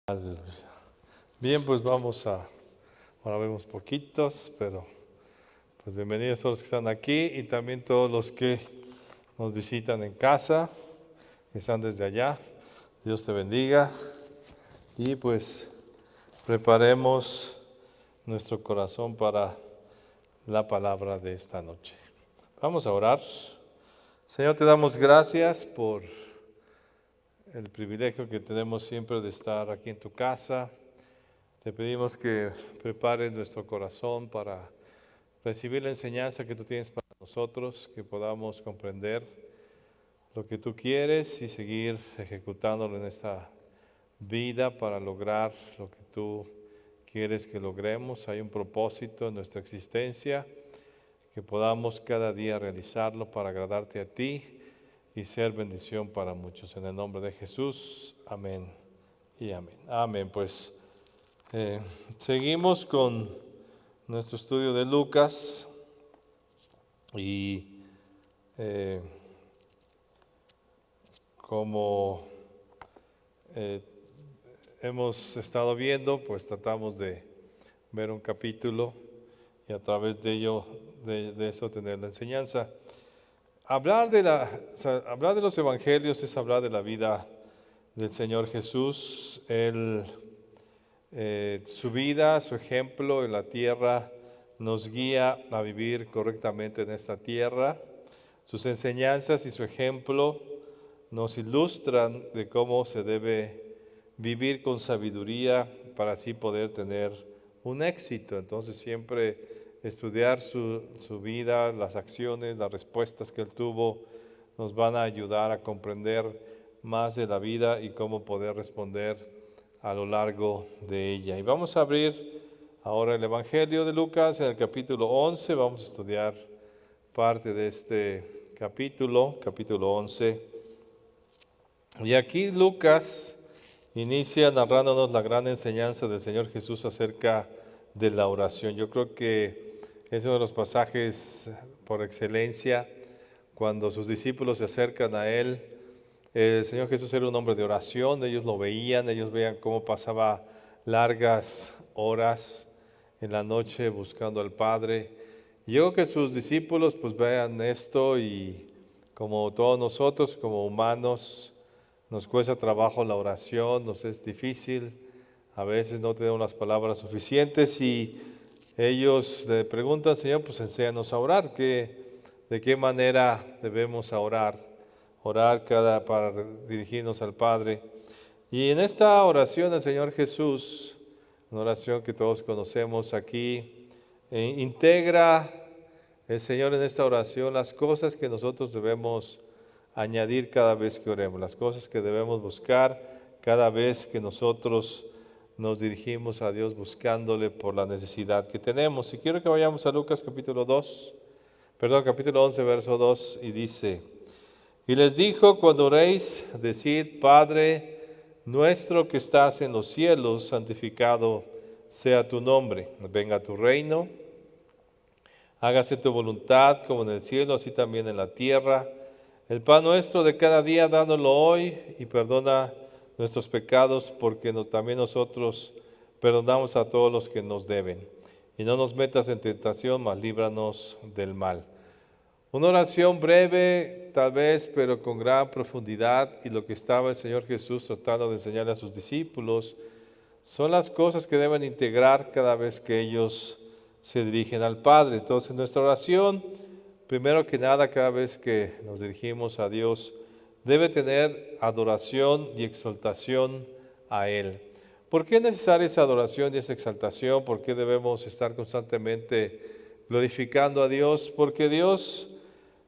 Aleluya. Bien, pues ahora vemos poquitos, pero pues bienvenidos todos los que están aquí y también todos los que nos visitan en casa, que están desde allá. Dios te bendiga y pues preparemos nuestro corazón para la palabra de esta noche. Vamos a orar. Señor, te damos gracias por el privilegio que tenemos siempre de estar aquí en tu casa. Te pedimos que prepares nuestro corazón para recibir la enseñanza que tú tienes para nosotros, que podamos comprender lo que tú quieres y seguir ejecutándolo en esta vida para lograr lo que tú quieres que logremos. Hay un propósito en nuestra existencia, que podamos cada día realizarlo para agradarte a ti y ser bendición para muchos. En el nombre de Jesús, amén y amén. Amén, pues seguimos con nuestro estudio de Lucas y como hemos estado viendo, pues tratamos de ver un capítulo y a través de ello, de eso tener la enseñanza. Hablar de los evangelios es hablar de la vida del Señor Jesús. Su vida, su ejemplo en la tierra nos guía a vivir correctamente en esta tierra. Sus enseñanzas y su ejemplo nos ilustran de cómo se debe vivir con sabiduría para así poder tener un éxito. Entonces siempre estudiar su vida, las acciones, las respuestas que él tuvo, nos van a ayudar a comprender más de la vida y cómo poder responder a lo largo de ella. Y vamos a abrir ahora el Evangelio de Lucas en el capítulo 11. Vamos a estudiar parte de este capítulo 11. Y aquí Lucas inicia narrándonos la gran enseñanza del Señor Jesús acerca de la oración. Yo creo que es uno de los pasajes por excelencia cuando sus discípulos se acercan a Él. El Señor Jesús era un hombre de oración, ellos lo veían, ellos veían cómo pasaba largas horas en la noche buscando al Padre. Y yo creo que sus discípulos pues vean esto y como todos nosotros, como humanos, nos cuesta trabajo la oración, nos es difícil, a veces no tenemos las palabras suficientes y ellos le preguntan, Señor, pues enséñanos a orar, ¿de qué manera debemos orar para dirigirnos al Padre? Y en esta oración del Señor Jesús, una oración que todos conocemos aquí, integra el Señor en esta oración las cosas que nosotros debemos añadir cada vez que oremos, las cosas que debemos buscar cada vez que nosotros nos dirigimos a Dios buscándole por la necesidad que tenemos. Y quiero que vayamos a Lucas capítulo 11, verso 2, y dice: y les dijo, cuando oréis, decid, Padre nuestro que estás en los cielos, santificado sea tu nombre, venga tu reino, hágase tu voluntad como en el cielo, así también en la tierra. El pan nuestro de cada día, dándolo hoy, y perdona nuestros pecados, porque también nosotros perdonamos a todos los que nos deben. Y no nos metas en tentación, mas líbranos del mal. Una oración breve, tal vez, pero con gran profundidad, y lo que estaba el Señor Jesús tratando de enseñarle a sus discípulos son las cosas que deben integrar cada vez que ellos se dirigen al Padre. Entonces, nuestra oración, primero que nada, cada vez que nos dirigimos a Dios, debe tener adoración y exaltación a Él. ¿Por qué es necesaria esa adoración y esa exaltación? ¿Por qué debemos estar constantemente glorificando a Dios? Porque Dios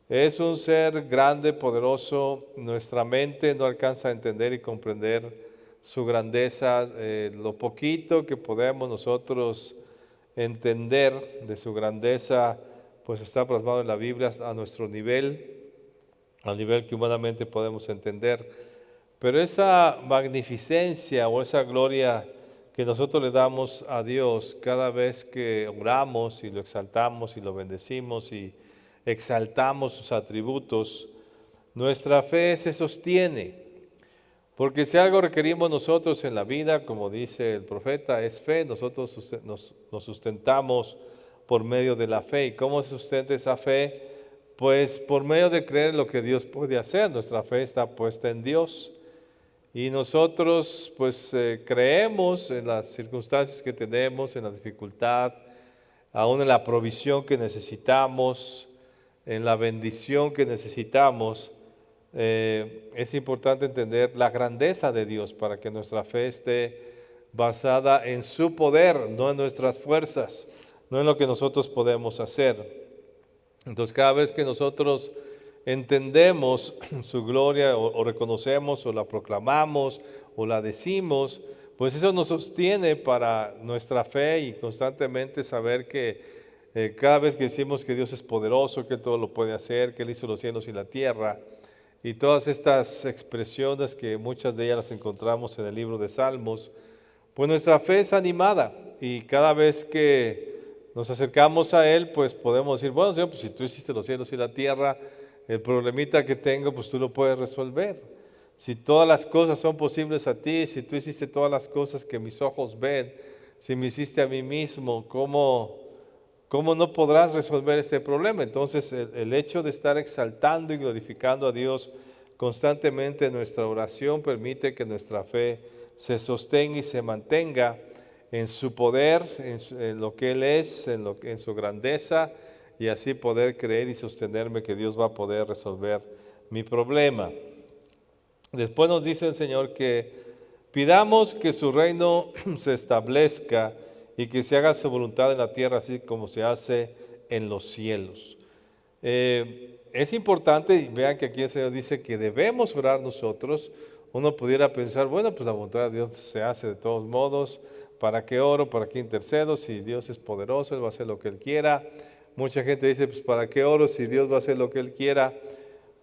es un ser grande, poderoso. Nuestra mente no alcanza a entender y comprender su grandeza. Lo poquito que podemos nosotros entender de su grandeza, pues está plasmado en la Biblia a nuestro nivel, al nivel que humanamente podemos entender. Pero esa magnificencia o esa gloria que nosotros le damos a Dios cada vez que oramos y lo exaltamos y lo bendecimos y exaltamos sus atributos, nuestra fe se sostiene. Porque si algo requerimos nosotros en la vida, como dice el profeta, es fe. Nosotros nos sustentamos por medio de la fe. ¿Y cómo se sustenta esa fe? Pues por medio de creer en lo que Dios puede hacer. Nuestra fe está puesta en Dios. Y nosotros pues creemos en las circunstancias que tenemos, en la dificultad, aún en la provisión que necesitamos, en la bendición que necesitamos. Es importante entender la grandeza de Dios para que nuestra fe esté basada en su poder, no en nuestras fuerzas, no en lo que nosotros podemos hacer. Entonces cada vez que nosotros entendemos su gloria o reconocemos o la proclamamos o la decimos, pues eso nos sostiene para nuestra fe y constantemente saber que cada vez que decimos que Dios es poderoso, que todo lo puede hacer, que Él hizo los cielos y la tierra, y todas estas expresiones que muchas de ellas las encontramos en el libro de Salmos, pues nuestra fe es animada y cada vez que nos acercamos a Él, pues podemos decir, bueno, Señor, pues si tú hiciste los cielos y la tierra, el problemita que tengo, pues tú lo puedes resolver. Si todas las cosas son posibles a ti, si tú hiciste todas las cosas que mis ojos ven, si me hiciste a mí mismo, ¿cómo no podrás resolver ese problema? Entonces el hecho de estar exaltando y glorificando a Dios constantemente en nuestra oración permite que nuestra fe se sostenga y se mantenga en su poder, en lo que Él es, en su grandeza, y así poder creer y sostenerme que Dios va a poder resolver mi problema. Después nos dice el Señor que pidamos que su reino se establezca y que se haga su voluntad en la tierra así como se hace en los cielos. Es importante, y vean que aquí el Señor dice que debemos orar nosotros. Uno pudiera pensar, bueno, pues la voluntad de Dios se hace de todos modos. ¿Para qué oro? ¿Para qué intercedo? Si Dios es poderoso, Él va a hacer lo que Él quiera. Mucha gente dice, pues ¿para qué oro si Dios va a hacer lo que Él quiera?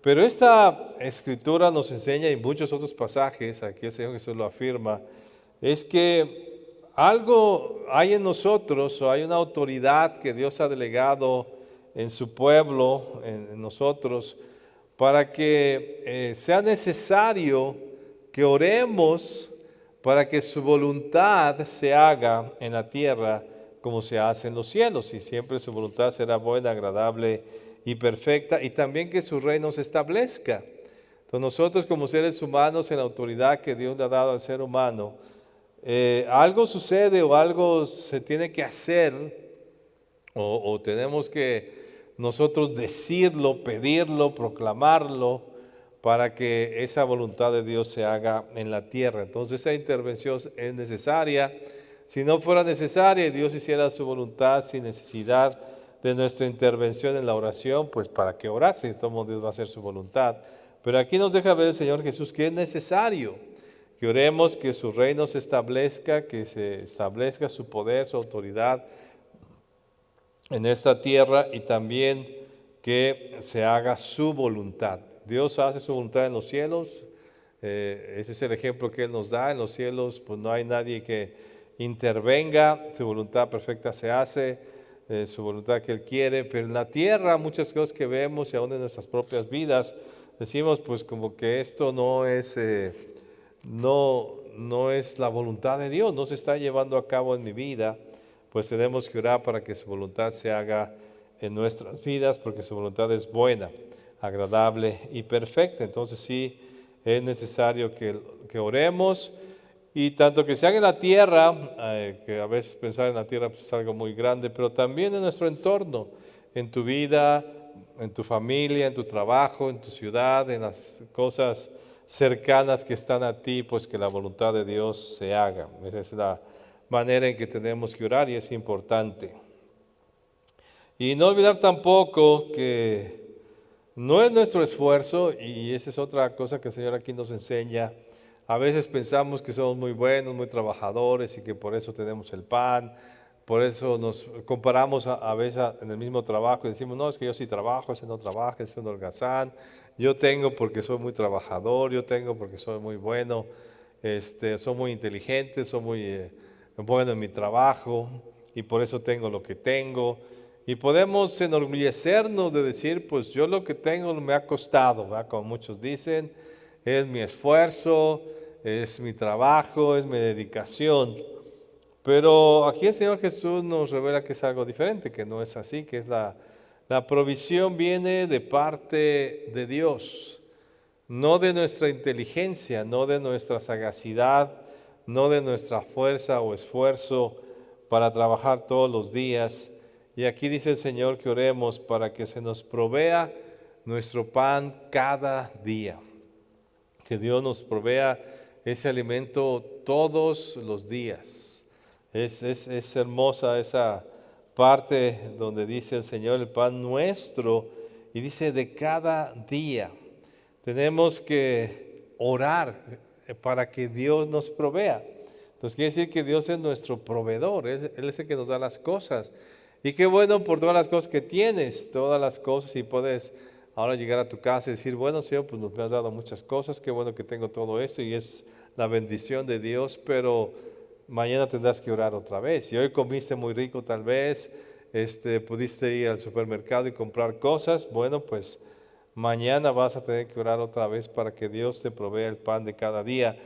Pero esta escritura nos enseña, y muchos otros pasajes, aquí el Señor Jesús lo afirma, es que algo hay en nosotros, o hay una autoridad que Dios ha delegado en su pueblo, en nosotros, para que sea necesario que oremos para que su voluntad se haga en la tierra como se hace en los cielos, y siempre su voluntad será buena, agradable y perfecta, y también que su reino se establezca. Entonces nosotros como seres humanos, en la autoridad que Dios le ha dado al ser humano, algo sucede o algo se tiene que hacer, o tenemos que nosotros decirlo, pedirlo, proclamarlo, para que esa voluntad de Dios se haga en la tierra. Entonces esa intervención es necesaria. Si no fuera necesaria y Dios hiciera su voluntad sin necesidad de nuestra intervención en la oración, pues ¿para qué orar si de todo modo Dios va a hacer su voluntad? Pero aquí nos deja ver el Señor Jesús que es necesario que oremos, que su reino se establezca, que se establezca su poder, su autoridad en esta tierra, y también que se haga su voluntad. Dios hace su voluntad en los cielos, ese es el ejemplo que Él nos da. En los cielos pues no hay nadie que intervenga, su voluntad perfecta se hace, su voluntad que Él quiere, pero en la tierra muchas cosas que vemos y aún en nuestras propias vidas, decimos pues como que esto no es la voluntad de Dios, no se está llevando a cabo en mi vida. Pues tenemos que orar para que su voluntad se haga en nuestras vidas, porque su voluntad es buena, agradable y perfecta. Entonces sí es necesario que oremos, y tanto que se haga en la tierra, que a veces pensar en la tierra pues es algo muy grande, pero también en nuestro entorno, en tu vida, en tu familia, en tu trabajo, en tu ciudad, en las cosas cercanas que están a ti, pues que la voluntad de Dios se haga. Esa es la manera en que tenemos que orar, y es importante. Y no olvidar tampoco que no es nuestro esfuerzo, y esa es otra cosa que el Señor aquí nos enseña. A veces pensamos que somos muy buenos, muy trabajadores, y que por eso tenemos el pan. Por eso nos comparamos a veces en el mismo trabajo y decimos, no, es que yo sí trabajo, ese no trabaja, ese es un holgazán. Yo tengo porque soy muy trabajador, yo tengo porque soy muy bueno, soy muy inteligente, soy muy bueno en mi trabajo, y por eso tengo lo que tengo. Y podemos enorgullecernos de decir, pues yo lo que tengo me ha costado, ¿verdad? Como muchos dicen, es mi esfuerzo, es mi trabajo, es mi dedicación. Pero aquí el Señor Jesús nos revela que es algo diferente, que no es así, que es la provisión viene de parte de Dios, no de nuestra inteligencia, no de nuestra sagacidad, no de nuestra fuerza o esfuerzo para trabajar todos los días. Y aquí dice el Señor que oremos para que se nos provea nuestro pan cada día, que Dios nos provea ese alimento todos los días. Es hermosa esa parte donde dice el Señor el pan nuestro y dice de cada día. Tenemos que orar para que Dios nos provea. Entonces quiere decir que Dios es nuestro proveedor, Él es el que nos da las cosas. Y qué bueno por todas las cosas que tienes, todas las cosas, y puedes ahora llegar a tu casa y decir, bueno Señor, pues nos has dado muchas cosas, qué bueno que tengo todo esto y es la bendición de Dios, pero mañana tendrás que orar otra vez. Y hoy comiste muy rico tal vez, pudiste ir al supermercado y comprar cosas, bueno pues mañana vas a tener que orar otra vez para que Dios te provea el pan de cada día.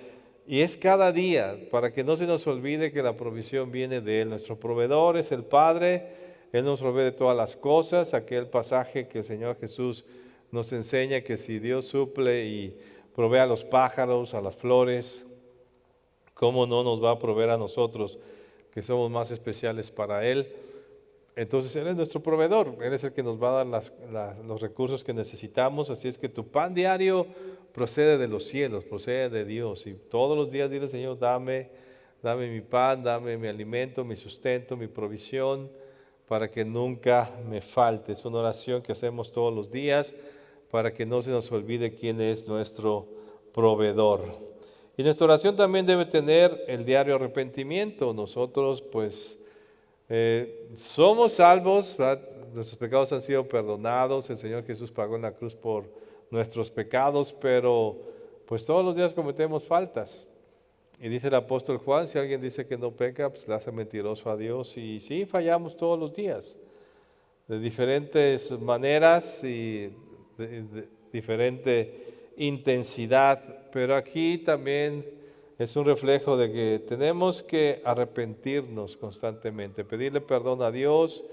Y es cada día, para que no se nos olvide que la provisión viene de Él. Nuestro proveedor es el Padre, Él nos provee de todas las cosas. Aquel pasaje que el Señor Jesús nos enseña que si Dios suple y provee a los pájaros, a las flores, ¿cómo no nos va a proveer a nosotros que somos más especiales para Él? Entonces Él es nuestro proveedor, Él es el que nos va a dar los recursos que necesitamos, así es que tu pan diario procede de los cielos, procede de Dios, y todos los días dile, Señor, dame mi pan, dame mi alimento, mi sustento, mi provisión, para que nunca me falte. Es una oración que hacemos todos los días, para que no se nos olvide quién es nuestro proveedor. Y nuestra oración también debe tener el diario arrepentimiento. Nosotros pues somos salvos, ¿verdad? Nuestros pecados han sido perdonados, el Señor Jesús pagó en la cruz por nuestros pecados, pero pues todos los días cometemos faltas. Y dice el apóstol Juan, si alguien dice que no peca, pues le hace mentiroso a Dios. Y sí, fallamos todos los días, de diferentes maneras y de diferente intensidad, pero aquí también es un reflejo de que tenemos que arrepentirnos constantemente, pedirle perdón a Dios.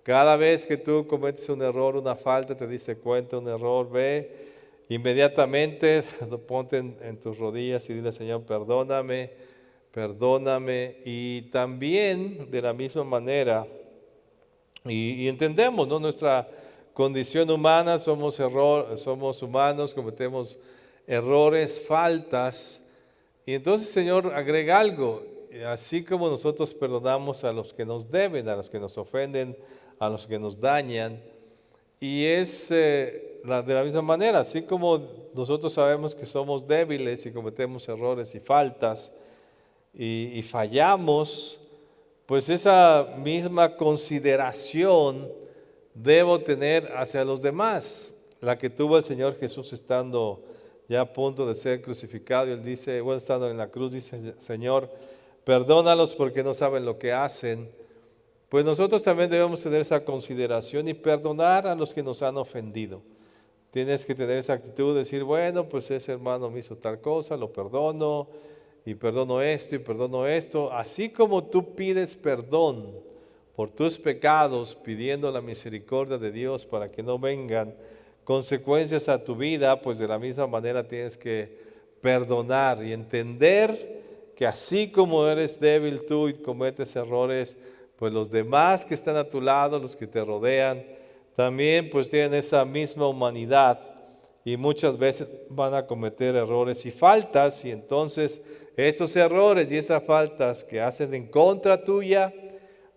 Cada vez que tú cometes un error, una falta, te diste cuenta, un error, ve inmediatamente, ponte en tus rodillas y dile, Señor, perdóname, perdóname. Y también de la misma manera, y entendemos, ¿no? Nuestra condición humana, somos humanos, cometemos errores, faltas. Y entonces, Señor, agrega algo, así como nosotros perdonamos a los que nos deben, a los que nos ofenden, a los que nos dañan, y es de la misma manera, así como nosotros sabemos que somos débiles y cometemos errores y faltas y fallamos, pues esa misma consideración debo tener hacia los demás, la que tuvo el Señor Jesús estando ya a punto de ser crucificado. Y Él dice, bueno, estando en la cruz, dice, Señor, perdónalos porque no saben lo que hacen. Pues nosotros también debemos tener esa consideración y perdonar a los que nos han ofendido. Tienes que tener esa actitud de decir, bueno, pues ese hermano me hizo tal cosa, lo perdono, y perdono esto y perdono esto. Así como tú pides perdón por tus pecados, pidiendo la misericordia de Dios para que no vengan consecuencias a tu vida, pues de la misma manera tienes que perdonar y entender que así como eres débil tú y cometes errores, pues los demás que están a tu lado, los que te rodean, también pues tienen esa misma humanidad y muchas veces van a cometer errores y faltas, y entonces estos errores y esas faltas que hacen en contra tuya,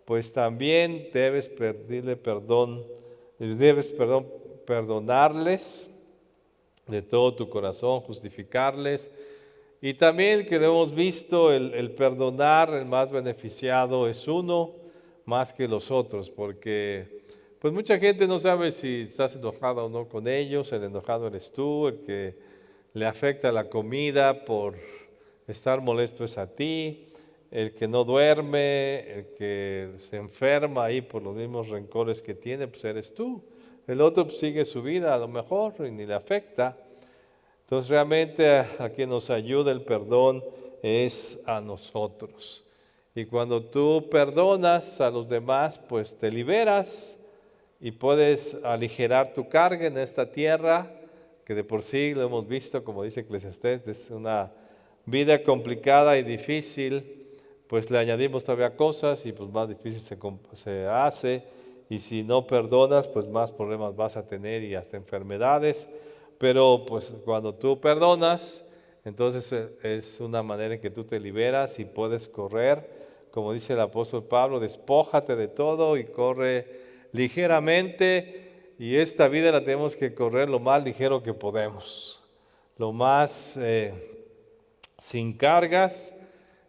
pues también debes pedirle perdón, perdonarles de todo tu corazón, justificarles. Y también que lo hemos visto, el perdonar, el más beneficiado es uno más que los otros, porque pues mucha gente no sabe si estás enojado o no con ellos. El enojado eres tú, el que le afecta la comida por estar molesto es a ti, el que no duerme, el que se enferma ahí por los mismos rencores que tiene, pues eres tú. El otro pues sigue su vida a lo mejor y ni le afecta. Entonces realmente a quien nos ayuda el perdón es a nosotros. Y cuando tú perdonas a los demás, pues te liberas y puedes aligerar tu carga en esta tierra, que de por sí lo hemos visto, como dice Eclesiastés, es una vida complicada y difícil, pues le añadimos todavía cosas y pues más difícil se hace, y si no perdonas, pues más problemas vas a tener y hasta enfermedades, pero pues cuando tú perdonas, entonces es una manera en que tú te liberas y puedes correr, como dice el apóstol Pablo, despójate de todo y corre ligeramente, y esta vida la tenemos que correr lo más ligero que podemos, lo más sin cargas,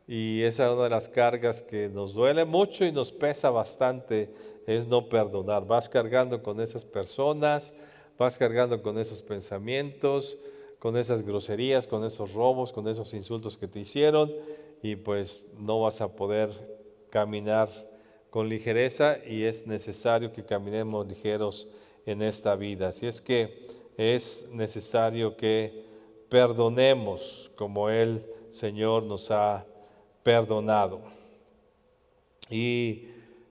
y esa es una de las cargas que nos duele mucho y nos pesa bastante, es no perdonar. Vas cargando con esas personas, vas cargando con esos pensamientos, con esas groserías, con esos robos, con esos insultos que te hicieron, y pues no vas a poder caminar con ligereza, y es necesario que caminemos ligeros en esta vida. Así es que es necesario que perdonemos como el Señor nos ha perdonado. Y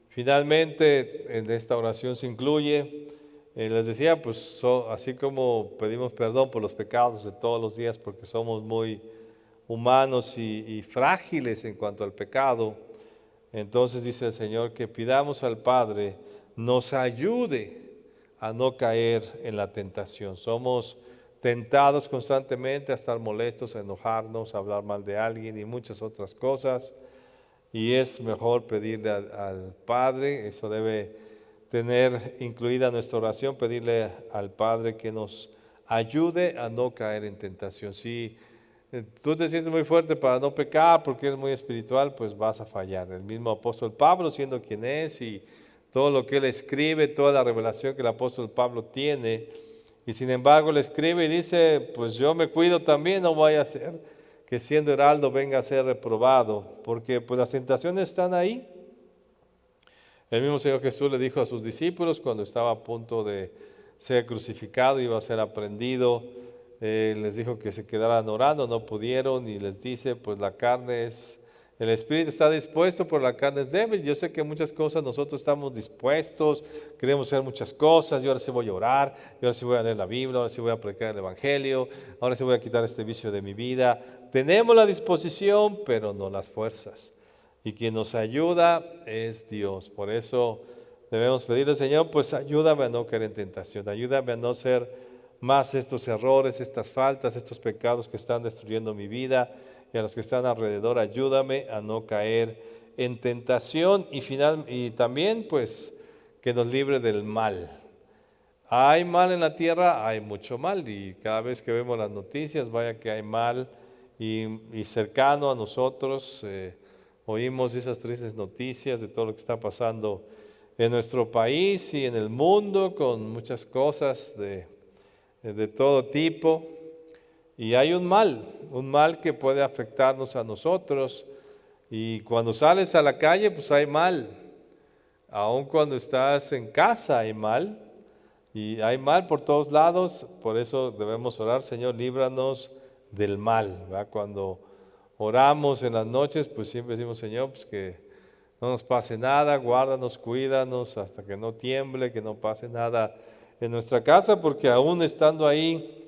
finalmente en esta oración se incluye, les decía, pues así como pedimos perdón por los pecados de todos los días, porque somos muy humanos y frágiles en cuanto al pecado, entonces dice el Señor que pidamos al Padre nos ayude a no caer en la tentación. Somos tentados constantemente a estar molestos, a enojarnos, a hablar mal de alguien y muchas otras cosas. Y es mejor pedirle al Padre, eso debe tener incluida nuestra oración, pedirle al Padre que nos ayude a no caer en tentación. Si tú te sientes muy fuerte para no pecar porque eres muy espiritual, pues vas a fallar. El mismo apóstol Pablo, siendo quien es, y todo lo que él escribe, toda la revelación que el apóstol Pablo tiene, y sin embargo le escribe y dice, pues yo me cuido también, no vaya a ser que siendo heraldo venga a ser reprobado, porque pues las tentaciones están ahí. El mismo Señor Jesús le dijo a sus discípulos cuando estaba a punto de ser crucificado, iba a ser aprendido, les dijo que se quedaran orando, no pudieron, y les dice, pues la carne es, el espíritu está dispuesto, pero la carne es débil. Yo sé que muchas cosas nosotros estamos dispuestos, queremos hacer muchas cosas, yo ahora sí voy a orar, yo ahora sí voy a leer la Biblia, ahora sí voy a predicar el Evangelio, ahora sí voy a quitar este vicio de mi vida. Tenemos la disposición, pero no las fuerzas. Y quien nos ayuda es Dios. Por eso debemos pedirle, Señor, pues ayúdame a no caer en tentación, ayúdame a no ser más estos errores, estas faltas, estos pecados que están destruyendo mi vida, y a los que están alrededor, ayúdame a no caer en tentación, y también pues que nos libre del mal. Hay mal en la tierra, hay mucho mal, y cada vez que vemos las noticias, vaya que hay mal, y cercano a nosotros oímos esas tristes noticias de todo lo que está pasando en nuestro país y en el mundo, con muchas cosas de todo tipo, y hay un mal que puede afectarnos a nosotros, y cuando sales a la calle pues hay mal, aun cuando estás en casa hay mal, y hay mal por todos lados. Por eso debemos orar, Señor, líbranos del mal, ¿verdad? Cuando oramos en las noches, pues siempre decimos, Señor, pues que no nos pase nada, guárdanos, cuídanos hasta que no tiemble, que no pase nada en nuestra casa, porque aún estando ahí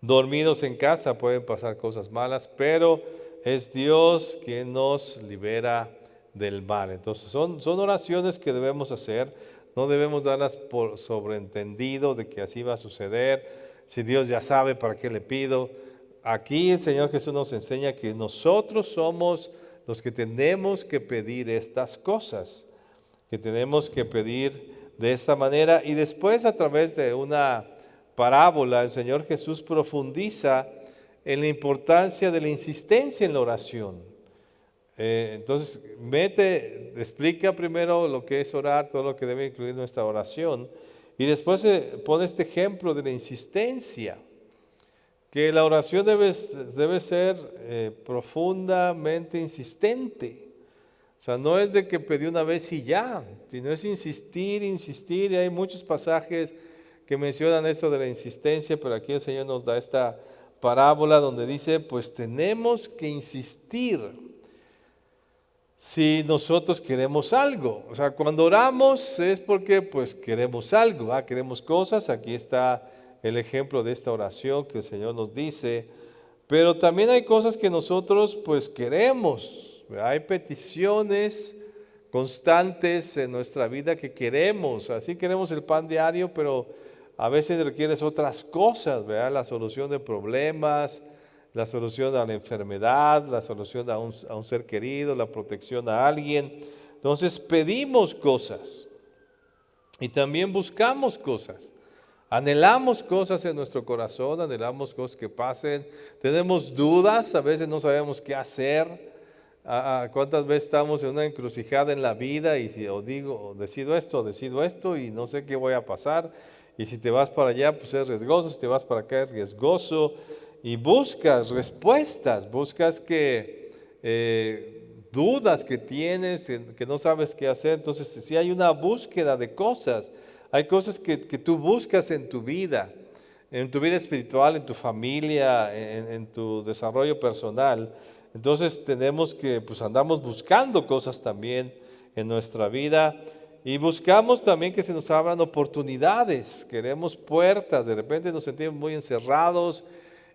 dormidos en casa pueden pasar cosas malas, pero es Dios quien nos libera del mal. Entonces son oraciones que debemos hacer, no debemos darlas por sobreentendido de que así va a suceder. Si Dios ya sabe, ¿para qué le pido? Aquí el Señor Jesús nos enseña que nosotros somos los que tenemos que pedir estas cosas, que tenemos que pedir de esta manera, y después a través de una parábola el Señor Jesús profundiza en la importancia de la insistencia en la oración. Entonces explica primero lo que es orar, todo lo que debe incluir nuestra oración, y después pone este ejemplo de la insistencia, que la oración debe ser profundamente insistente. O sea, no es de que pedí una vez y ya, sino es insistir, insistir, y hay muchos pasajes que mencionan eso de la insistencia, pero aquí el Señor nos da esta parábola donde dice, pues tenemos que insistir si nosotros queremos algo. O sea, cuando oramos es porque pues queremos algo, queremos cosas. Aquí está el ejemplo de esta oración que el Señor nos dice, pero también hay cosas que nosotros pues queremos. Hay peticiones constantes en nuestra vida que queremos. Así queremos el pan diario, pero a veces requieres otras cosas, ¿verdad? La solución de problemas, la solución a la enfermedad, la solución a un ser querido, la protección a alguien. Entonces pedimos cosas y también buscamos cosas. Anhelamos cosas en nuestro corazón, anhelamos cosas que pasen. Tenemos dudas, a veces no sabemos qué hacer. ¿Cuántas veces estamos en una encrucijada en la vida y si decido esto y no sé qué voy a pasar? Y si te vas para allá, pues es riesgoso, si te vas para acá es riesgoso. Y buscas respuestas, buscas dudas que tienes, que no sabes qué hacer. Entonces, si hay una búsqueda de cosas, hay cosas que tú buscas en tu vida espiritual, en tu familia, en tu desarrollo personal. Entonces tenemos que, pues andamos buscando cosas también en nuestra vida y buscamos también que se nos abran oportunidades, queremos puertas, de repente nos sentimos muy encerrados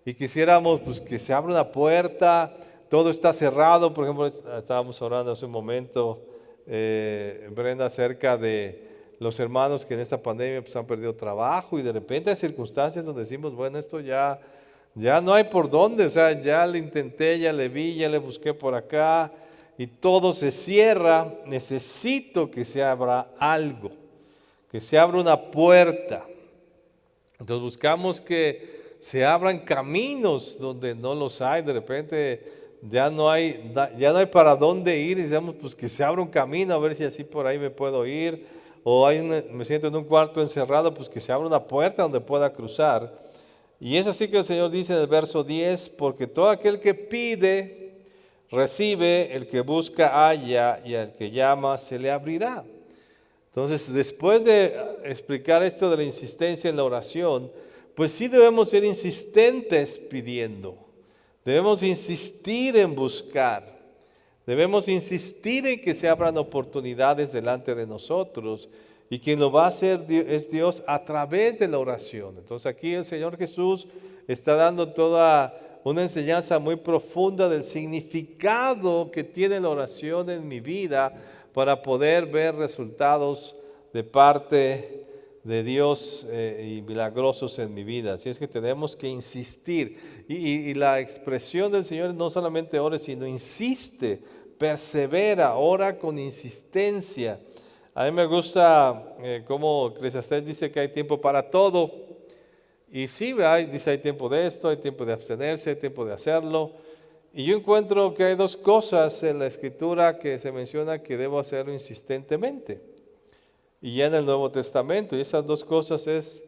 y quisiéramos pues que se abra una puerta, todo está cerrado. Por ejemplo, estábamos hablando hace un momento, Brenda, acerca de los hermanos que en esta pandemia pues han perdido trabajo y de repente hay circunstancias donde decimos, bueno, esto ya no hay por dónde, o sea, ya le intenté, ya le vi, ya le busqué por acá y todo se cierra. Necesito que se abra algo, que se abra una puerta. Entonces buscamos que se abran caminos donde no los hay. De repente ya no hay para dónde ir y decimos, pues que se abra un camino a ver si así por ahí me puedo ir. O me siento en un cuarto encerrado, pues que se abra una puerta donde pueda cruzar. Y es así que el Señor dice en el verso 10, porque todo aquel que pide, recibe, el que busca, halla, y al que llama, se le abrirá. Entonces, después de explicar esto de la insistencia en la oración, pues sí debemos ser insistentes pidiendo. Debemos insistir en buscar. Debemos insistir en que se abran oportunidades delante de nosotros y quien lo va a hacer es Dios a través de la oración. Entonces aquí el Señor Jesús está dando toda una enseñanza muy profunda del significado que tiene la oración en mi vida para poder ver resultados de parte de Dios y milagrosos en mi vida. Así es que tenemos que insistir. Y la expresión del Señor no solamente ore, sino insiste, persevera, ora con insistencia. A mí me gusta cómo Eclesiastés dice que hay tiempo para todo. Y sí, dice hay tiempo de esto, hay tiempo de abstenerse, hay tiempo de hacerlo. Y yo encuentro que hay dos cosas en la Escritura que se menciona que debo hacerlo insistentemente. Y ya en el Nuevo Testamento, y esas dos cosas es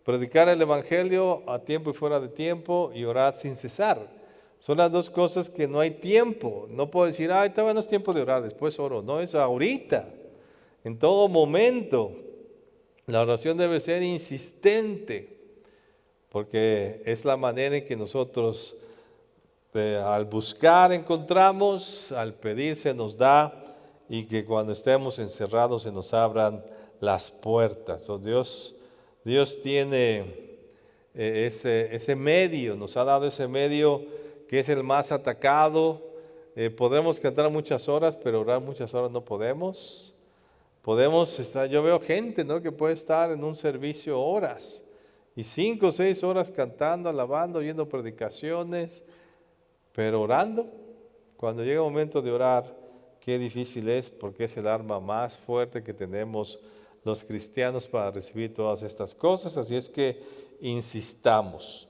predicar el Evangelio a tiempo y fuera de tiempo y orar sin cesar. Son las dos cosas que no hay tiempo. No puedo decir, todavía no es tiempo de orar, después oro. No, es ahorita, en todo momento. La oración debe ser insistente, porque es la manera en que nosotros al buscar encontramos, al pedir se nos da, y que cuando estemos encerrados se nos abran las puertas. Entonces, Dios tiene ese medio, nos ha dado ese medio que es el más atacado. Podemos cantar muchas horas, pero orar muchas horas no podemos. Yo veo gente, ¿no?, que puede estar en un servicio horas, y 5 o 6 horas cantando, alabando, oyendo predicaciones, pero orando. Cuando llega el momento de orar, qué difícil es, porque es el arma más fuerte que tenemos los cristianos para recibir todas estas cosas. Así es que insistamos.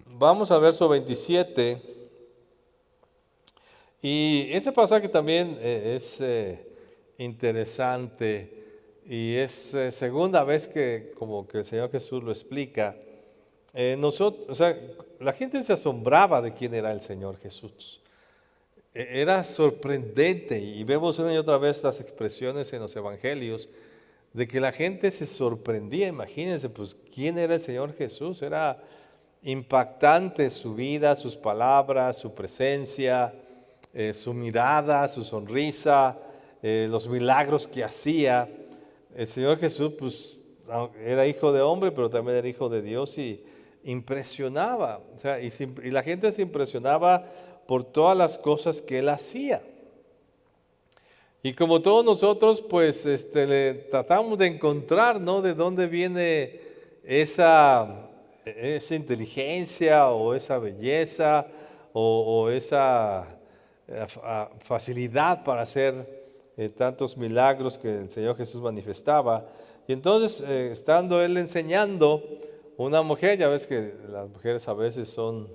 Vamos al verso 27. Y ese pasaje también es interesante, y es segunda vez que como que el Señor Jesús lo explica. La gente se asombraba de quién era el Señor Jesús. Era sorprendente, y vemos una y otra vez las expresiones en los evangelios de que la gente se sorprendía. Imagínense, pues, ¿quién era el Señor Jesús? Era impactante su vida, sus palabras, su presencia, su mirada, su sonrisa, los milagros que hacía. El Señor Jesús, pues, era hijo de hombre, pero también era hijo de Dios y impresionaba. O sea, y la gente se impresionaba por todas las cosas que él hacía. Y como todos nosotros, pues le tratamos de encontrar, ¿no? De dónde viene esa inteligencia o esa belleza o esa facilidad para hacer tantos milagros que el Señor Jesús manifestaba. Y entonces, estando él enseñando, una mujer, ya ves que las mujeres a veces son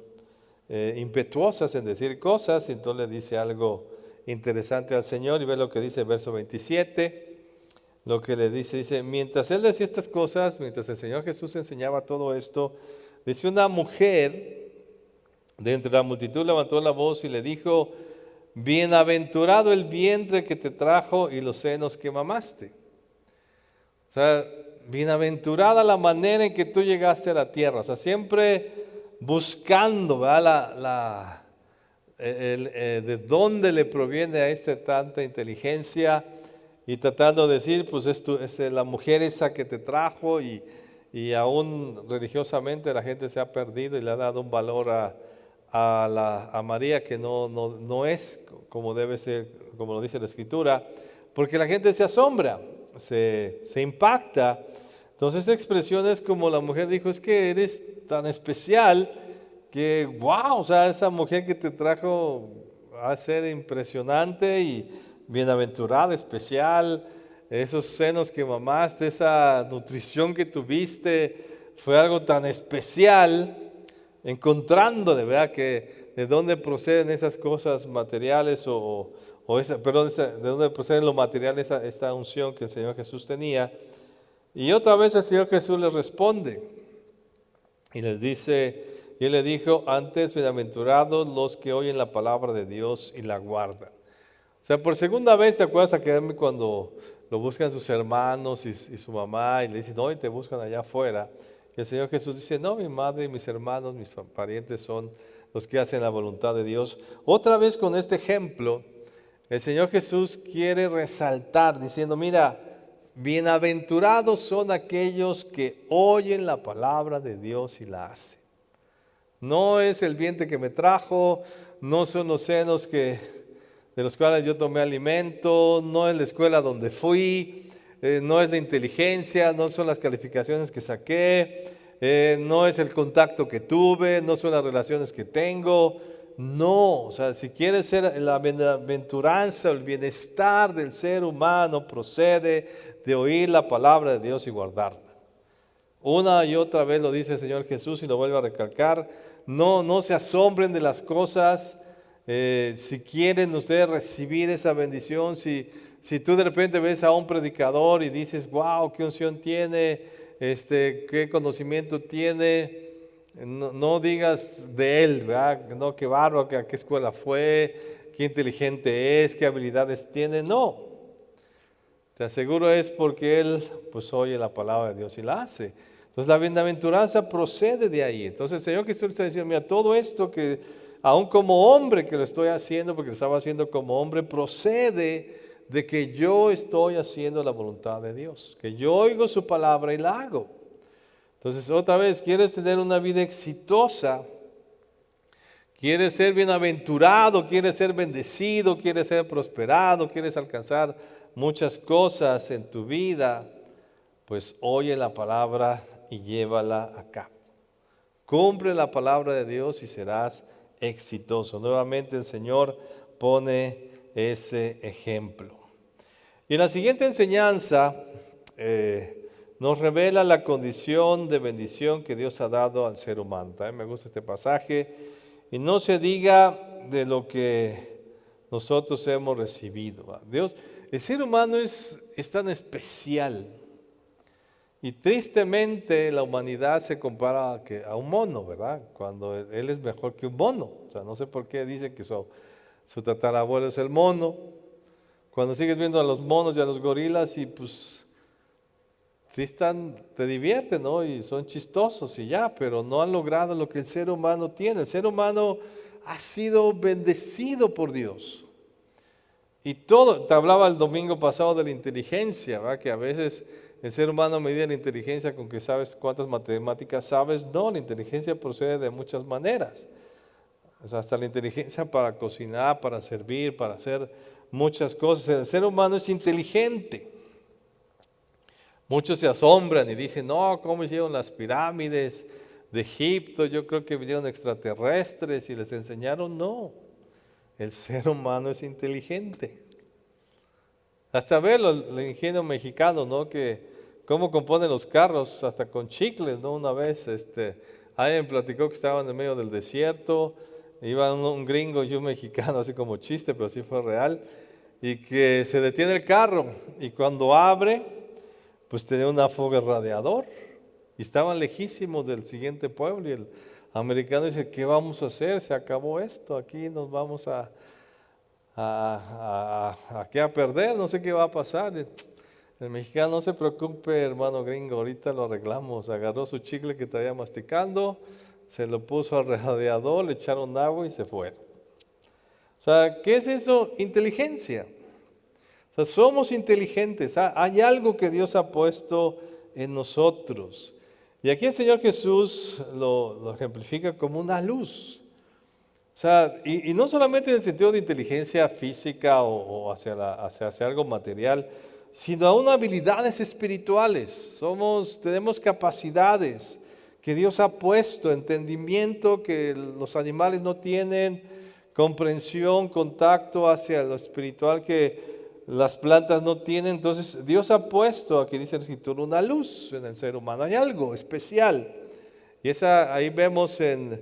impetuosas en decir cosas, y entonces le dice algo interesante al Señor, y ve lo que dice el verso 27, lo que le dice, mientras él decía estas cosas, mientras el Señor Jesús enseñaba todo esto, dice, una mujer de entre la multitud levantó la voz y le dijo, bienaventurado el vientre que te trajo y los senos que mamaste. O sea, bienaventurada la manera en que tú llegaste a la tierra. O sea, siempre buscando, ¿verdad? De dónde le proviene a tanta inteligencia, y tratando de decir, pues es la mujer esa que te trajo, y aún religiosamente la gente se ha perdido y le ha dado un valor a María que no es como debe ser, como lo dice la Escritura, porque la gente se asombra, se impacta. Entonces esta expresión es como la mujer dijo, es que eres tan especial que wow, o sea, esa mujer que te trajo va a ser impresionante y bienaventurada, especial, esos senos que mamaste, esa nutrición que tuviste, fue algo tan especial, encontrándole, ¿verdad? Que de dónde proceden esas cosas materiales de dónde proceden lo material, esta unción que el Señor Jesús tenía. Y otra vez el Señor Jesús les responde y les dice, y él le dijo, antes bienaventurados los que oyen la palabra de Dios y la guardan. O sea, por segunda vez, ¿te acuerdas aquel cuando lo buscan sus hermanos y su mamá y le dicen, no, y te buscan allá afuera? Y el Señor Jesús dice, no, mi madre y mis hermanos, mis parientes son los que hacen la voluntad de Dios. Otra vez con este ejemplo, el Señor Jesús quiere resaltar diciendo, mira, bienaventurados son aquellos que oyen la palabra de Dios y la hacen. No es el vientre que me trajo, no son los senos de los cuales yo tomé alimento, no es la escuela donde fui, no es la inteligencia, no son las calificaciones que saqué, no es el contacto que tuve, no son las relaciones que tengo. No, o sea, si quieres ser la bienaventuranza, el bienestar del ser humano procede de oír la palabra de Dios y guardarla. Una y otra vez lo dice el Señor Jesús y lo vuelve a recalcar. No se asombren de las cosas. Si quieren ustedes recibir esa bendición, si tú de repente ves a un predicador y dices, wow, qué unción tiene, qué conocimiento tiene, no digas de él, ¿verdad? No, qué bárbaro, a qué escuela fue, qué inteligente es, qué habilidades tiene. No, te aseguro es porque él pues oye la palabra de Dios y la hace. Entonces la bienaventuranza procede de ahí. Entonces el Señor Jesús está diciendo, mira, todo esto que aún como hombre que lo estoy haciendo, porque lo estaba haciendo como hombre, procede de que yo estoy haciendo la voluntad de Dios, que yo oigo su palabra y la hago. Entonces otra vez, ¿quieres tener una vida exitosa? ¿Quieres ser bienaventurado? ¿Quieres ser bendecido? ¿Quieres ser prosperado? ¿Quieres alcanzar muchas cosas en tu vida? Pues oye la palabra y llévala a cabo. Cumple la palabra de Dios y serás exitoso. Nuevamente el Señor pone ese ejemplo. Y en la siguiente enseñanza nos revela la condición de bendición que Dios ha dado al ser humano. También me gusta este pasaje. Y no se diga de lo que nosotros hemos recibido. Dios, el ser humano es tan especial. Y tristemente la humanidad se compara a un mono, ¿verdad? Cuando él es mejor que un mono. O sea, no sé por qué dice que su tatarabuelo es el mono. Cuando sigues viendo a los monos y a los gorilas y pues sí te divierten, ¿no? Y son chistosos y ya, pero no han logrado lo que el ser humano tiene. El ser humano ha sido bendecido por Dios. Y todo, te hablaba el domingo pasado de la inteligencia, ¿verdad? Que a veces el ser humano mide la inteligencia con que sabes cuántas matemáticas sabes. No, la inteligencia procede de muchas maneras. O sea, hasta la inteligencia para cocinar, para servir, para hacer muchas cosas. El ser humano es inteligente. Muchos se asombran y dicen, no, ¿cómo hicieron las pirámides de Egipto? Yo creo que vinieron extraterrestres y les enseñaron. No, el ser humano es inteligente. Hasta verlo, el ingenio mexicano, ¿no? Que cómo componen los carros, hasta con chicles, ¿no? Una vez, alguien platicó que estaban en medio del desierto, iba un gringo y un mexicano, así como chiste, pero sí fue real, y que se detiene el carro, y cuando abre, pues tenía una fuga radiador, y estaban lejísimos del siguiente pueblo, y el americano dice, ¿qué vamos a hacer? Se acabó esto, aquí nos vamos a qué a perder, no sé qué va a pasar. El mexicano, no se preocupe, hermano gringo, ahorita lo arreglamos. Agarró su chicle que traía masticando, se lo puso al radiador, le echaron agua y se fueron. O sea, ¿qué es eso? Inteligencia. O sea, somos inteligentes. Hay algo que Dios ha puesto en nosotros. Y aquí el Señor Jesús lo ejemplifica como una luz. O sea, y no solamente en el sentido de inteligencia física o hacia algo material, sino aún habilidades espirituales. Tenemos capacidades que Dios ha puesto, entendimiento que los animales no tienen, comprensión, contacto hacia lo espiritual que las plantas no tienen. Entonces Dios ha puesto, aquí dice el Escritor, una luz en el ser humano. Hay algo especial. Y ahí vemos en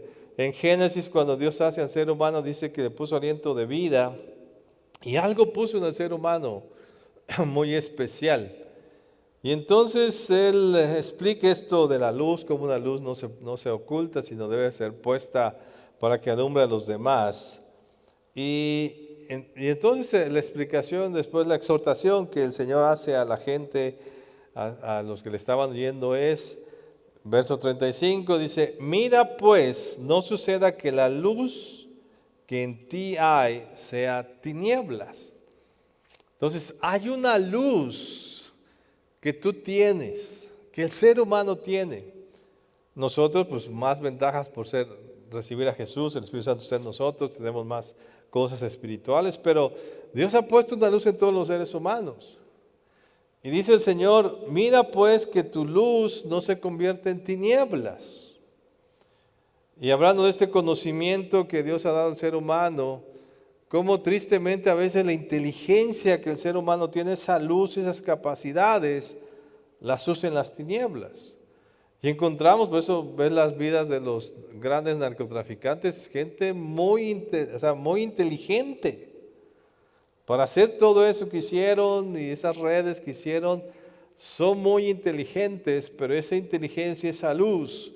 Génesis, cuando Dios hace al ser humano, dice que le puso aliento de vida. Y algo puso en el ser humano muy especial. Y entonces Él explica esto de la luz, como una luz no se oculta, sino debe ser puesta para que alumbre a los demás. Y entonces la explicación, después la exhortación que el Señor hace a la gente, a los que le estaban oyendo es, verso 35, dice, mira pues, no suceda que la luz que en ti hay sea tinieblas. Entonces, hay una luz que tú tienes, que el ser humano tiene. Nosotros, pues más ventajas por recibir a Jesús, el Espíritu Santo está en nosotros, tenemos más cosas espirituales, pero Dios ha puesto una luz en todos los seres humanos. Y dice el Señor, mira pues que tu luz no se convierta en tinieblas. Y hablando de este conocimiento que Dios ha dado al ser humano, cómo tristemente a veces la inteligencia que el ser humano tiene, esa luz, esas capacidades, las usa en las tinieblas. Y encontramos, por eso ves las vidas de los grandes narcotraficantes, gente muy inteligente. Para hacer todo eso que hicieron y esas redes que hicieron, son muy inteligentes, pero esa inteligencia, esa luz,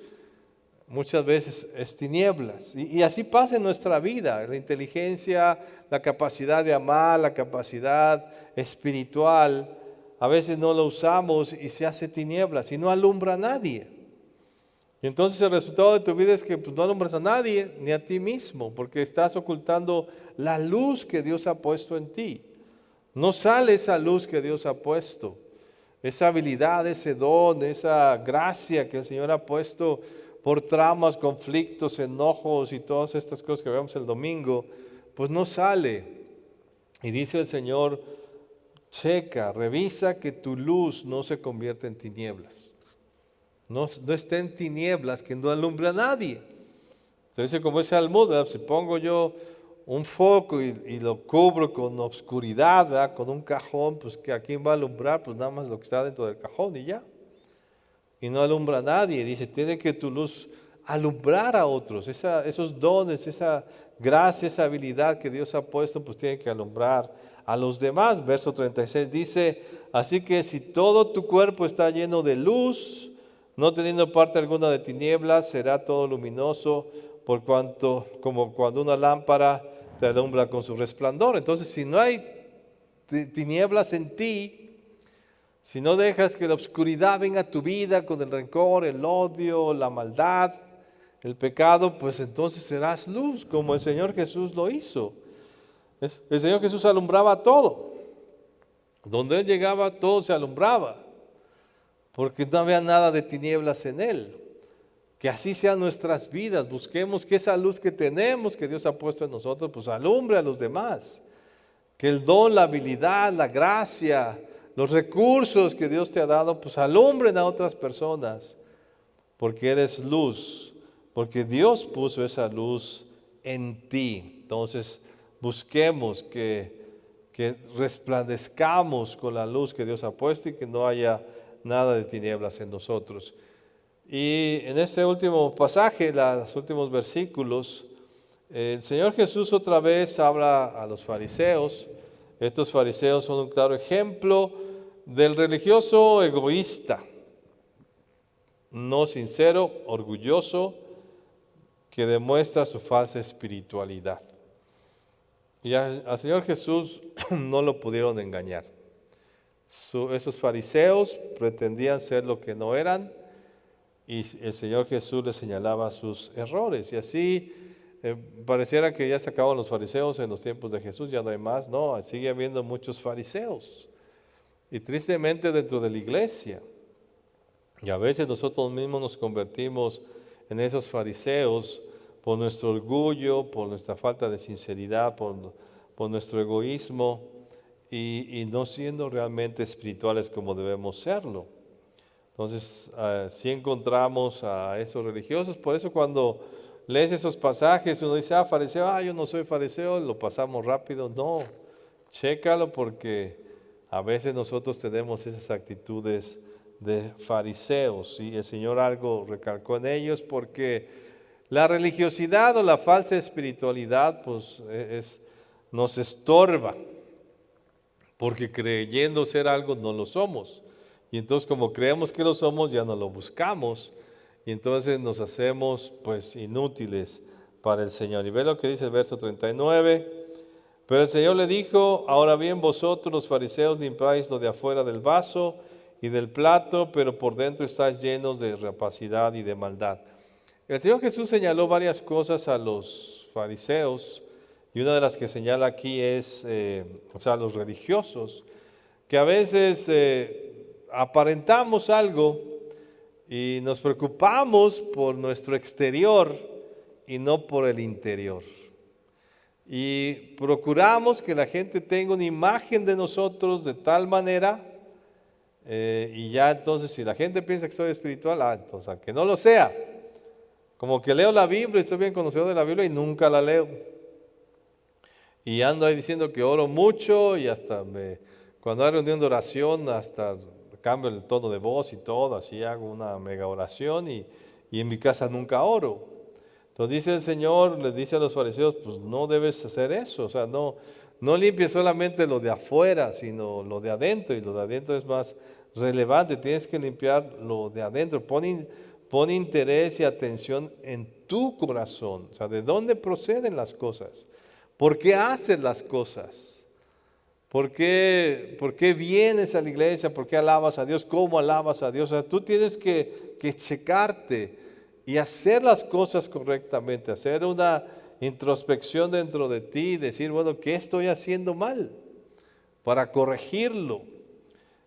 muchas veces es tinieblas. Y así pasa en nuestra vida. La inteligencia, la capacidad de amar, la capacidad espiritual, a veces no la usamos y se hace tinieblas y no alumbra a nadie. Y entonces el resultado de tu vida es que no alumbras a nadie ni a ti mismo, porque estás ocultando la luz que Dios ha puesto en ti. No sale esa luz que Dios ha puesto, esa habilidad, ese don, esa gracia que el Señor ha puesto por traumas, conflictos, enojos y todas estas cosas que vemos el domingo, pues no sale. Y dice el Señor, checa, revisa que tu luz no se convierta en tinieblas. No esté en tinieblas que no alumbre a nadie. Entonces, como ese almud, ¿verdad? Si pongo yo un foco y lo cubro con obscuridad, ¿verdad? Con un cajón, pues que a quién va a alumbrar, pues nada más lo que está dentro del cajón y ya. Y no alumbra a nadie. Dice, tiene que tu luz alumbrar a otros. Esos dones, esa gracia, esa habilidad que Dios ha puesto, pues tiene que alumbrar a los demás. Verso 36 dice, así que si todo tu cuerpo está lleno de luz, no teniendo parte alguna de tinieblas, será todo luminoso, por cuanto, como cuando una lámpara te alumbra con su resplandor. Entonces, si no hay tinieblas en ti, si no dejas que la oscuridad venga a tu vida con el rencor, el odio, la maldad, el pecado, pues entonces serás luz como el Señor Jesús lo hizo. El Señor Jesús alumbraba todo. Donde Él llegaba, todo se alumbraba, porque no había nada de tinieblas en Él. Que así sean nuestras vidas. Busquemos que esa luz que tenemos, que Dios ha puesto en nosotros, pues alumbre a los demás. Que el don, la habilidad, la gracia, los recursos que Dios te ha dado, pues alumbren a otras personas. Porque eres luz, porque Dios puso esa luz en ti. Entonces, busquemos que resplandezcamos con la luz que Dios ha puesto y que no haya nada de tinieblas en nosotros. Y en este último pasaje, los últimos versículos, el Señor Jesús otra vez habla a los fariseos. Estos fariseos son un claro ejemplo del religioso egoísta, no sincero, orgulloso, que demuestra su falsa espiritualidad. Y al Señor Jesús no lo pudieron engañar. Esos fariseos pretendían ser lo que no eran, y el Señor Jesús les señalaba sus errores. Y así pareciera que ya se acaban los fariseos en los tiempos de Jesús, ya no hay más. No, sigue habiendo muchos fariseos. Y tristemente dentro de la iglesia. Y a veces nosotros mismos nos convertimos en esos fariseos por nuestro orgullo, por nuestra falta de sinceridad, por nuestro egoísmo y no siendo realmente espirituales como debemos serlo. Entonces, si encontramos a esos religiosos. Por eso cuando lees esos pasajes, uno dice, fariseo, yo no soy fariseo, lo pasamos rápido. No, chécalo, porque a veces nosotros tenemos esas actitudes de fariseos, y el Señor algo recalcó en ellos, porque la religiosidad o la falsa espiritualidad pues nos estorba, porque creyendo ser algo no lo somos. Y entonces como creemos que lo somos, ya no lo buscamos. Y entonces nos hacemos pues inútiles para el Señor. Y ve lo que dice el verso 39. Pero el Señor le dijo, ahora bien vosotros los fariseos limpiáis lo de afuera del vaso y del plato, pero por dentro estáis llenos de rapacidad y de maldad. El Señor Jesús señaló varias cosas a los fariseos. Y una de las que señala aquí es, los religiosos, que a veces aparentamos algo y nos preocupamos por nuestro exterior y no por el interior. Y procuramos que la gente tenga una imagen de nosotros de tal manera, y ya entonces si la gente piensa que soy espiritual, entonces aunque no lo sea, como que leo la Biblia y soy bien conocedor de la Biblia y nunca la leo. Y ando ahí diciendo que oro mucho y hasta cuando hay reunión de oración hasta cambio el tono de voz y todo, así hago una mega oración y en mi casa nunca oro. Entonces dice el Señor, le dice a los fariseos, pues no debes hacer eso, no limpies solamente lo de afuera, sino lo de adentro, y lo de adentro es más relevante, tienes que limpiar lo de adentro. Pon interés y atención en tu corazón, de dónde proceden las cosas, por qué haces las cosas. ¿Por qué vienes a la iglesia? ¿Por qué alabas a Dios? ¿Cómo alabas a Dios? Tú tienes que checarte y hacer las cosas correctamente, hacer una introspección dentro de ti y decir, bueno, ¿qué estoy haciendo mal? Para corregirlo.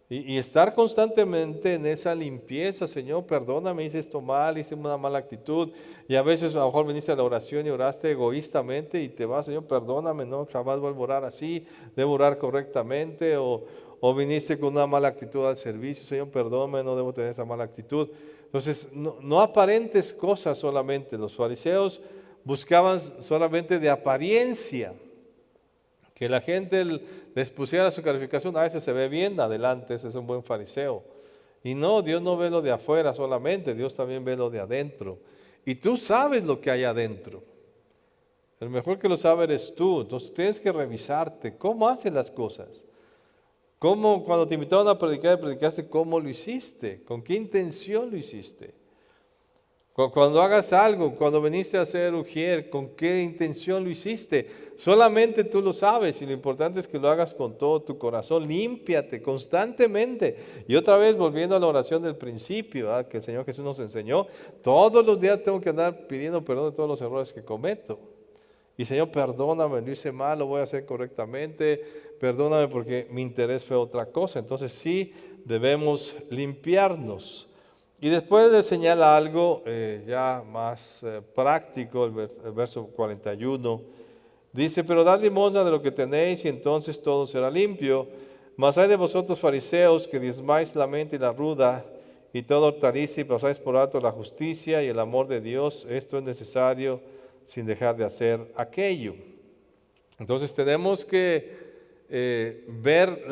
Y estar constantemente en esa limpieza. Señor, perdóname, hice esto mal, hice una mala actitud. Y a veces a lo mejor viniste a la oración y oraste egoístamente y te vas, Señor, perdóname, no, jamás vuelvo a orar así, debo orar correctamente. O viniste con una mala actitud al servicio, Señor, perdóname, no debo tener esa mala actitud. Entonces, no aparentes cosas solamente. Los fariseos buscaban solamente de apariencia, que la gente les pusiera su calificación. A veces se ve bien, adelante, ese es un buen fariseo. Y no, Dios no ve lo de afuera solamente, Dios también ve lo de adentro. Y tú sabes lo que hay adentro. El mejor que lo sabe eres tú. Entonces tienes que revisarte. ¿Cómo haces las cosas? ¿Cómo, cuando te invitaron a predicar, predicaste, cómo lo hiciste? ¿Con qué intención lo hiciste? Cuando hagas algo, cuando viniste a hacer ujier, ¿con qué intención lo hiciste? Solamente tú lo sabes y lo importante es que lo hagas con todo tu corazón. Límpiate constantemente. Y otra vez volviendo a la oración del principio, ¿verdad?, que el Señor Jesús nos enseñó, todos los días tengo que andar pidiendo perdón de todos los errores que cometo. Y Señor, perdóname, lo hice mal, lo voy a hacer correctamente, perdóname porque mi interés fue otra cosa. Entonces sí debemos limpiarnos. Y después le señala algo ya más práctico, el verso 41. Dice, pero dad limosna de lo que tenéis y entonces todo será limpio. Mas hay de vosotros fariseos que diezmáis la mente y la ruda y toda hortaliza y pasáis por alto la justicia y el amor de Dios. Esto es necesario sin dejar de hacer aquello. Entonces tenemos que ver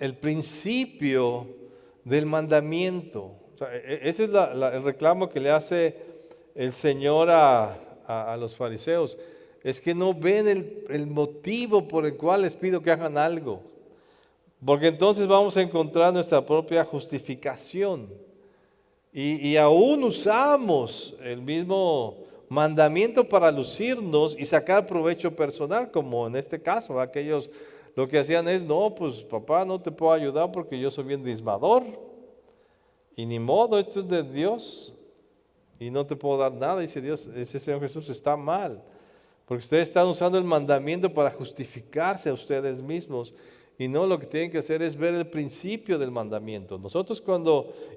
el principio del mandamiento. O sea, ese es el reclamo que le hace el Señor a los fariseos. Es que no ven el motivo por el cual les pido que hagan algo. Porque entonces vamos a encontrar nuestra propia justificación. Y aún usamos el mismo mandamiento para lucirnos y sacar provecho personal, como en este caso, aquellos lo que hacían es, no, pues papá, no te puedo ayudar porque yo soy bien diezmador. Y ni modo, esto es de Dios y no te puedo dar nada. Dice Dios, ese Señor Jesús está mal. Porque ustedes están usando el mandamiento para justificarse a ustedes mismos. Y no, lo que tienen que hacer es ver el principio del mandamiento. Nosotros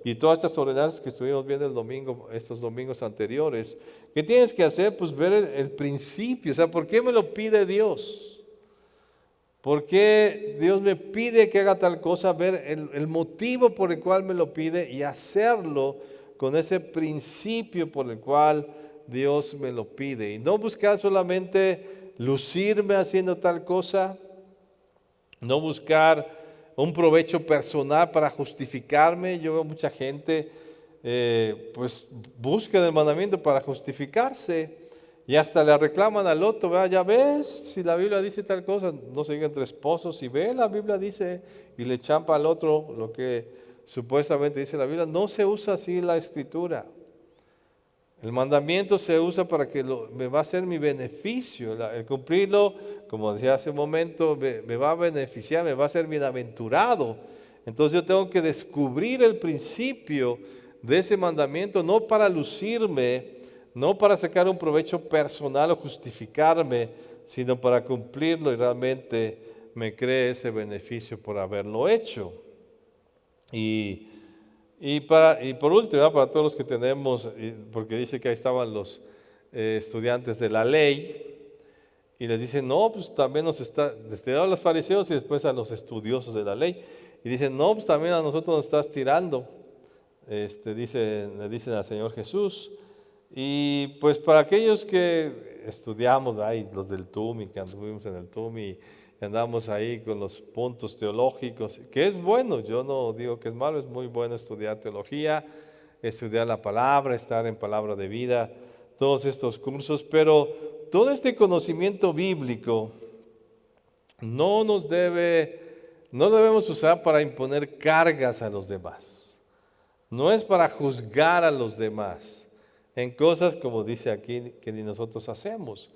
y todas estas ordenanzas que estuvimos viendo el domingo, estos domingos anteriores, ¿qué tienes que hacer? Pues ver el principio. O sea, ¿por qué me lo pide Dios? ¿Por qué Dios me pide que haga tal cosa? Ver el motivo por el cual me lo pide y hacerlo con ese principio por el cual Dios me lo pide. Y no buscar solamente lucirme haciendo tal cosa, no buscar un provecho personal para justificarme. Yo veo mucha gente, pues busca el mandamiento para justificarse y hasta le reclaman al otro, ¿verdad? Ya ves, si la Biblia dice tal cosa, no se diga entre esposos, si ve la Biblia dice y le champa al otro lo que supuestamente dice la Biblia. No se usa así la Escritura. El mandamiento se usa para que me va a ser mi beneficio. El cumplirlo, como decía hace un momento, me va a beneficiar, me va a ser bienaventurado. Entonces yo tengo que descubrir el principio de ese mandamiento, no para lucirme, no para sacar un provecho personal o justificarme, sino para cumplirlo y realmente me cree ese beneficio por haberlo hecho. Y por último, ¿verdad?, para todos los que tenemos, porque dice que ahí estaban los estudiantes de la ley, y les dicen, no, pues también nos desde a los fariseos y después a los estudiosos de la ley, y dicen, no, pues también a nosotros nos estás tirando, le dicen al Señor Jesús. Y pues para aquellos que estudiamos, ahí los del TUMI, que anduvimos en el TUMI, y andamos ahí con los puntos teológicos, que es bueno, yo no digo que es malo, es muy bueno estudiar teología, estudiar la palabra, estar en palabra de vida, todos estos cursos, pero todo este conocimiento bíblico no debemos usar para imponer cargas a los demás, no es para juzgar a los demás en cosas, como dice aquí, que ni nosotros hacemos.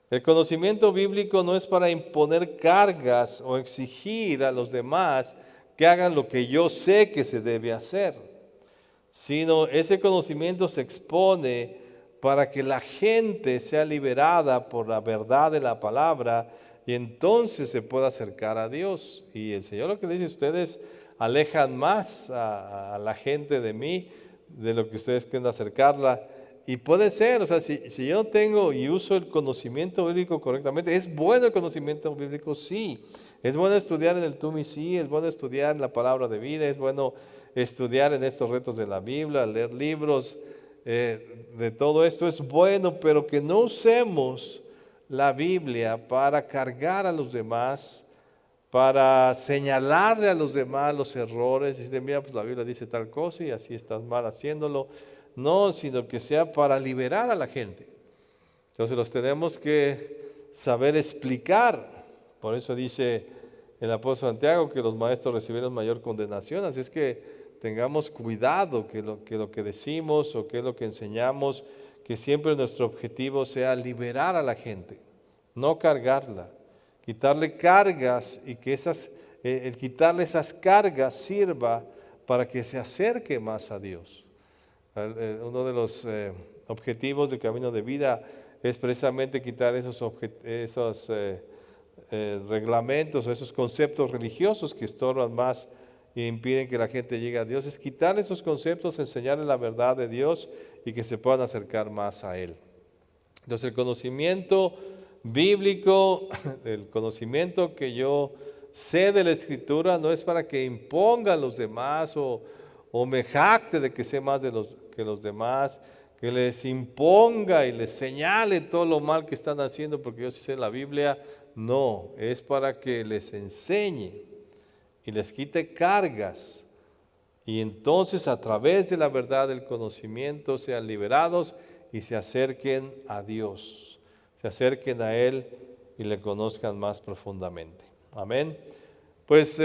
El conocimiento bíblico no es para imponer cargas o exigir a los demás que hagan lo que yo sé que se debe hacer, sino ese conocimiento se expone para que la gente sea liberada por la verdad de la palabra y entonces se pueda acercar a Dios. Y el Señor lo que le dice, ustedes alejan más a la gente de mí de lo que ustedes quieren acercarla. Y puede ser, o sea, si yo tengo y uso el conocimiento bíblico correctamente, ¿es bueno el conocimiento bíblico? Sí. ¿Es bueno estudiar en el TUMI? Sí. ¿Es bueno estudiar la palabra de vida? ¿Es bueno estudiar en estos retos de la Biblia, leer libros de todo esto? Es bueno, pero que no usemos la Biblia para cargar a los demás, para señalarle a los demás los errores y decirle, mira, pues la Biblia dice tal cosa y así estás mal haciéndolo. No, sino que sea para liberar a la gente. Entonces los tenemos que saber explicar. Por eso dice el apóstol Santiago que los maestros recibieron mayor condenación. Así es que tengamos cuidado que lo que decimos o que lo que enseñamos, que siempre nuestro objetivo sea liberar a la gente, no cargarla, quitarle cargas y que el quitarle esas cargas sirva para que se acerque más a Dios. Uno de los objetivos del camino de vida es precisamente quitar esos reglamentos o esos conceptos religiosos que estorban más e impiden que la gente llegue a Dios. Es quitar esos conceptos, enseñarle la verdad de Dios y que se puedan acercar más a Él. Entonces el conocimiento bíblico, el conocimiento que yo sé de la Escritura no es para que imponga a los demás o me jacte de que sé más que los demás, que les imponga y les señale todo lo mal que están haciendo porque yo sí sé la Biblia. No, es para que les enseñe y les quite cargas. Y entonces a través de la verdad del conocimiento sean liberados y se acerquen a Dios, se acerquen a Él y le conozcan más profundamente. Amén. Pues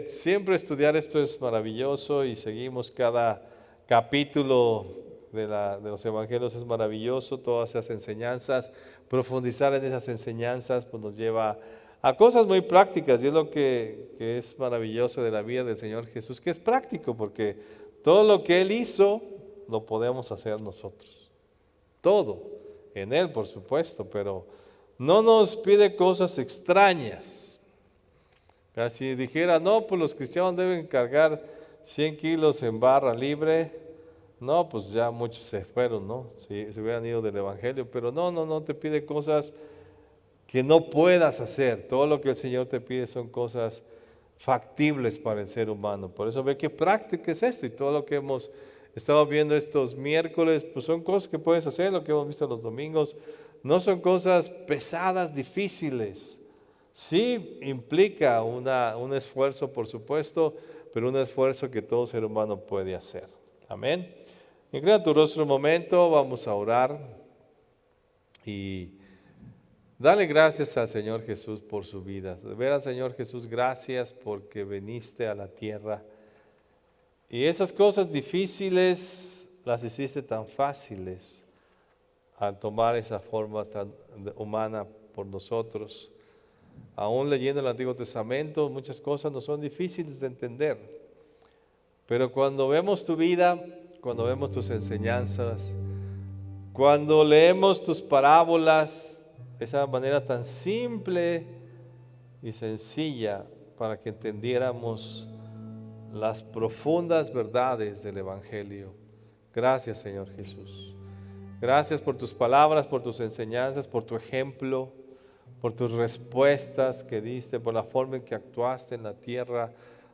siempre estudiar esto es maravilloso y seguimos cada capítulo de los evangelios es maravilloso, todas esas enseñanzas, profundizar en esas enseñanzas pues nos lleva a cosas muy prácticas y es lo que es maravilloso de la vida del Señor Jesús, que es práctico porque todo lo que Él hizo lo podemos hacer nosotros, todo, en Él por supuesto, pero no nos pide cosas extrañas. Si dijera, no, pues los cristianos deben cargar 100 kilos en barra libre, no, pues ya muchos se fueron, ¿no? Si se hubieran ido del Evangelio, pero no te pide cosas que no puedas hacer. Todo lo que el Señor te pide son cosas factibles para el ser humano. Por eso ve qué práctico es esto y todo lo que hemos estado viendo estos miércoles, pues son cosas que puedes hacer, lo que hemos visto los domingos, no son cosas pesadas, difíciles. Sí implica un esfuerzo, por supuesto, pero un esfuerzo que todo ser humano puede hacer. Amén. Inclina tu rostro un momento, vamos a orar y dale gracias al Señor Jesús por su vida. De veras, Señor Jesús, gracias porque viniste a la tierra y esas cosas difíciles las hiciste tan fáciles al tomar esa forma tan humana por nosotros. Aún leyendo el Antiguo Testamento, muchas cosas no son difíciles de entender. Pero cuando vemos tu vida, cuando vemos tus enseñanzas, cuando leemos tus parábolas, de esa manera tan simple y sencilla para que entendiéramos las profundas verdades del Evangelio. Gracias, Señor Jesús. Gracias por tus palabras, por tus enseñanzas, por tu ejemplo, por tus respuestas que diste, por la forma en que actuaste en la tierra.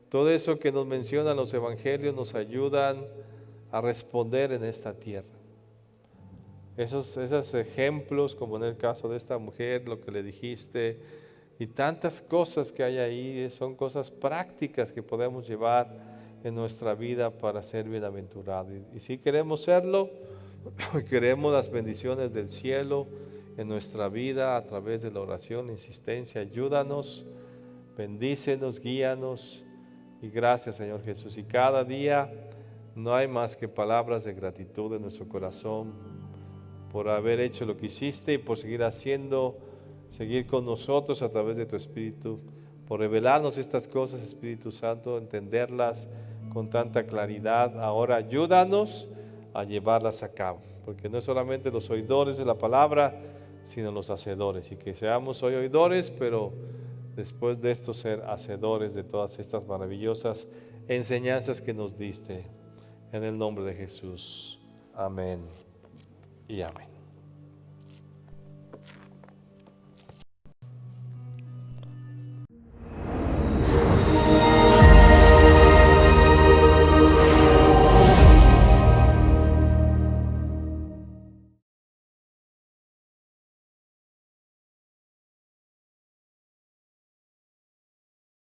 Todo eso que nos mencionan los evangelios nos ayudan a responder en esta tierra. Esos ejemplos, como en el caso de esta mujer, lo que le dijiste, y tantas cosas que hay ahí, son cosas prácticas que podemos llevar en nuestra vida para ser bienaventurados. Y si queremos serlo, queremos las bendiciones del cielo en nuestra vida a través de la oración, insistencia, ayúdanos, bendícenos, guíanos y gracias, Señor Jesús. Y cada día no hay más que palabras de gratitud en nuestro corazón por haber hecho lo que hiciste y por seguir haciendo, seguir con nosotros a través de tu Espíritu, por revelarnos estas cosas, Espíritu Santo, entenderlas con tanta claridad. Ahora ayúdanos a llevarlas a cabo, porque no es solamente los oidores de la palabra, sino los hacedores, y que seamos hoy oidores, pero después de esto ser hacedores de todas estas maravillosas enseñanzas que nos diste. En el nombre de Jesús. Amén y amén.